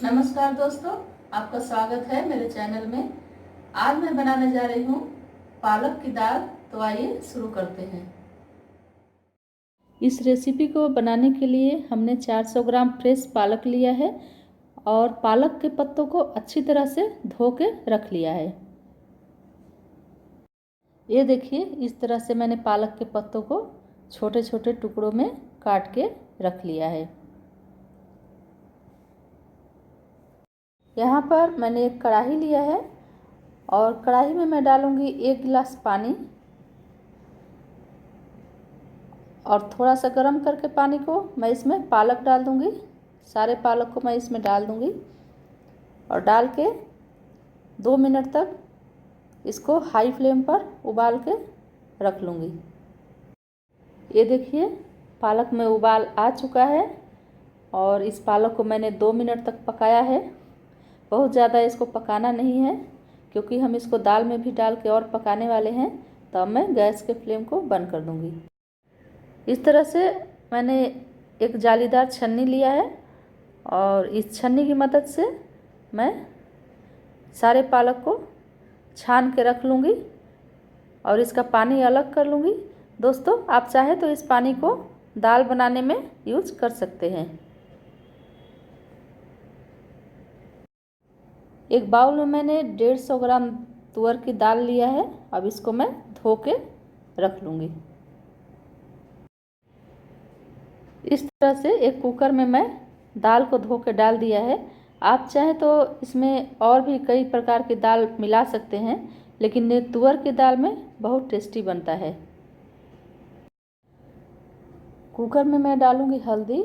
नमस्कार दोस्तों, आपका स्वागत है मेरे चैनल में। आज मैं बनाने जा रही हूँ पालक की दाल। तो आइए शुरू करते हैं। इस रेसिपी को बनाने के लिए हमने 400 ग्राम फ्रेश पालक लिया है और पालक के पत्तों को अच्छी तरह से धो के रख लिया है। ये देखिए, इस तरह से मैंने पालक के पत्तों को छोटे छोटे टुकड़ों में काट के रख लिया है। यहाँ पर मैंने एक कढ़ाई लिया है और कढ़ाई में मैं डालूँगी 1 गिलास पानी और थोड़ा सा गर्म करके पानी को मैं इसमें पालक डाल दूँगी। सारे पालक को मैं इसमें डाल दूँगी और डाल के 2 मिनट तक इसको हाई फ्लेम पर उबाल के रख लूँगी। ये देखिए, पालक में उबाल आ चुका है और इस पालक को मैंने 2 मिनट तक पकाया है। बहुत ज़्यादा इसको पकाना नहीं है क्योंकि हम इसको दाल में भी डाल के और पकाने वाले हैं। तो अब मैं गैस के फ्लेम को बंद कर दूँगी। इस तरह से मैंने एक जालीदार छन्नी लिया है और इस छन्नी की मदद से मैं सारे पालक को छान के रख लूँगी और इसका पानी अलग कर लूँगी। दोस्तों, आप चाहे तो इस पानी को दाल बनाने में यूज कर सकते हैं। एक बाउल में मैंने 150 ग्राम तुअर की दाल लिया है। अब इसको मैं धो के रख लूँगी। इस तरह से एक कुकर में मैं दाल को धो के डाल दिया है। आप चाहे तो इसमें और भी कई प्रकार की दाल मिला सकते हैं, लेकिन ये तुअर की दाल में बहुत टेस्टी बनता है। कुकर में मैं डालूँगी हल्दी,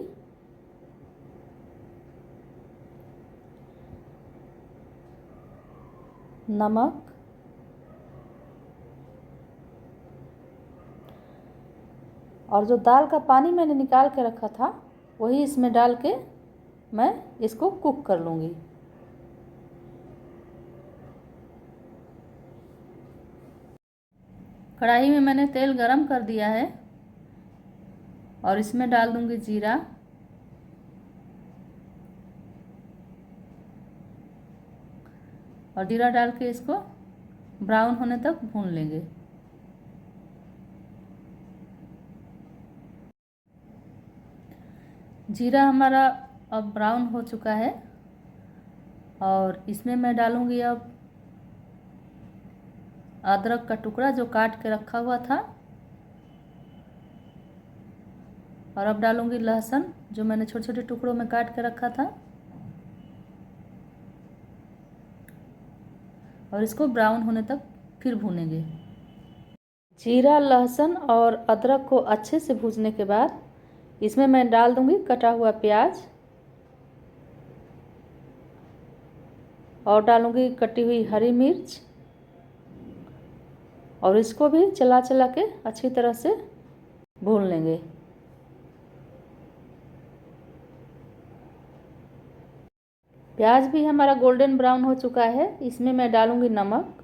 नमक, और जो दाल का पानी मैंने निकाल के रखा था वही इसमें डाल के मैं इसको कुक कर लूँगी। कढ़ाई में मैंने तेल गरम कर दिया है और इसमें डाल दूँगी जीरा और जीरा डाल के इसको ब्राउन होने तक भून लेंगे। जीरा हमारा अब ब्राउन हो चुका है और इसमें मैं डालूँगी अब अदरक का टुकड़ा जो काट के रखा हुआ था, और अब डालूँगी लहसुन जो मैंने छोटे छोटे टुकड़ों में काट के रखा था और इसको ब्राउन होने तक फिर भूनेंगे। जीरा, लहसुन और अदरक को अच्छे से भूनने के बाद इसमें मैं डाल दूँगी कटा हुआ प्याज और डालूँगी कटी हुई हरी मिर्च और इसको भी चला चला के अच्छी तरह से भून लेंगे। प्याज भी हमारा गोल्डन ब्राउन हो चुका है। इसमें मैं डालूँगी नमक,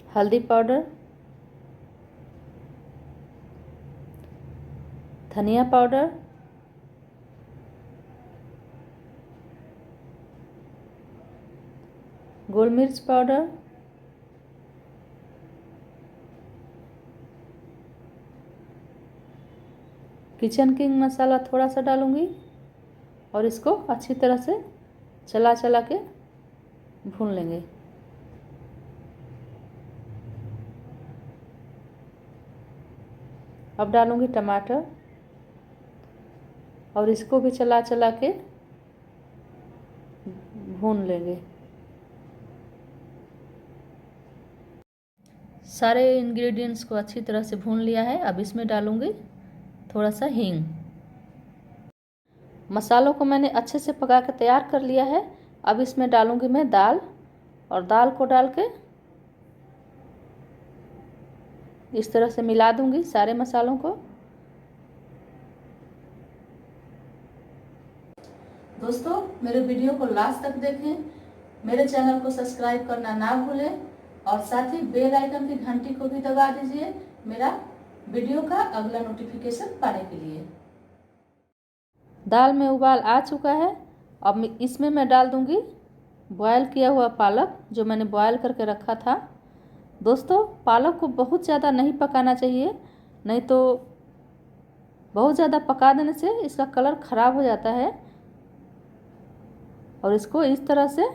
हल्दी पाउडर, धनिया पाउडर, गोल मिर्च पाउडर, किचन किंग मसाला थोड़ा सा डालूँगी और इसको अच्छी तरह से चला चला के भून लेंगे। अब डालूँगी टमाटर और इसको भी चला चला के भून लेंगे। सारे इंग्रेडिएंट्स को अच्छी तरह से भून लिया है। अब इसमें डालूँगी थोड़ा सा हींग। मसालों को मैंने अच्छे से पका के तैयार कर लिया है। अब इसमें डालूँगी मैं दाल और दाल को डाल के इस तरह से मिला दूँगी सारे मसालों को। दोस्तों, मेरे वीडियो को लास्ट तक देखें, मेरे चैनल को सब्सक्राइब करना ना भूलें और साथ ही बेल आइकन की घंटी को भी दबा दीजिए मेरा वीडियो का अगला नोटिफिकेशन पाने के लिए। दाल में उबाल आ चुका है। अब इसमें मैं डाल दूँगी बॉयल किया हुआ पालक जो मैंने बॉयल करके रखा था। दोस्तों पालक को बहुत ज़्यादा नहीं पकाना चाहिए, नहीं तो बहुत ज़्यादा पका देने से इसका कलर ख़राब हो जाता है। और इसको इस तरह से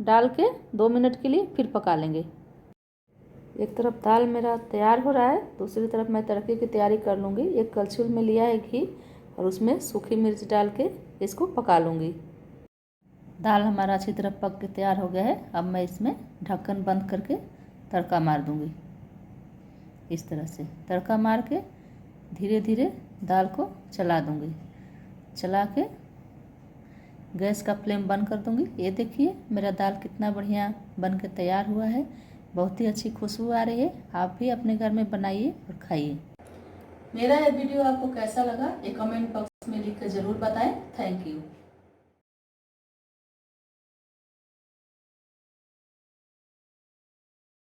डाल के 2 मिनट के लिए फिर पका लेंगे। एक तरफ दाल मेरा तैयार हो रहा है, दूसरी तरफ मैं तड़के की तैयारी कर लूँगी। एक कलछुल में लिया है घी और उसमें सूखी मिर्च डाल के इसको पका लूँगी। दाल हमारा अच्छी तरह पक के तैयार हो गया है। अब मैं इसमें ढक्कन बंद करके तड़का मार दूँगी। इस तरह से तड़का मार के धीरे धीरे दाल को चला दूँगी। चला के गैस का फ्लेम बंद कर दूँगी। ये देखिए मेरा दाल कितना बढ़िया बन के तैयार हुआ है। बहुत ही अच्छी खुशबू आ रही है। आप भी अपने घर में बनाइए और खाइए। मेरा ये वीडियो आपको कैसा लगा ये कमेंट बॉक्स में लिख कर ज़रूर बताएं। Thank you.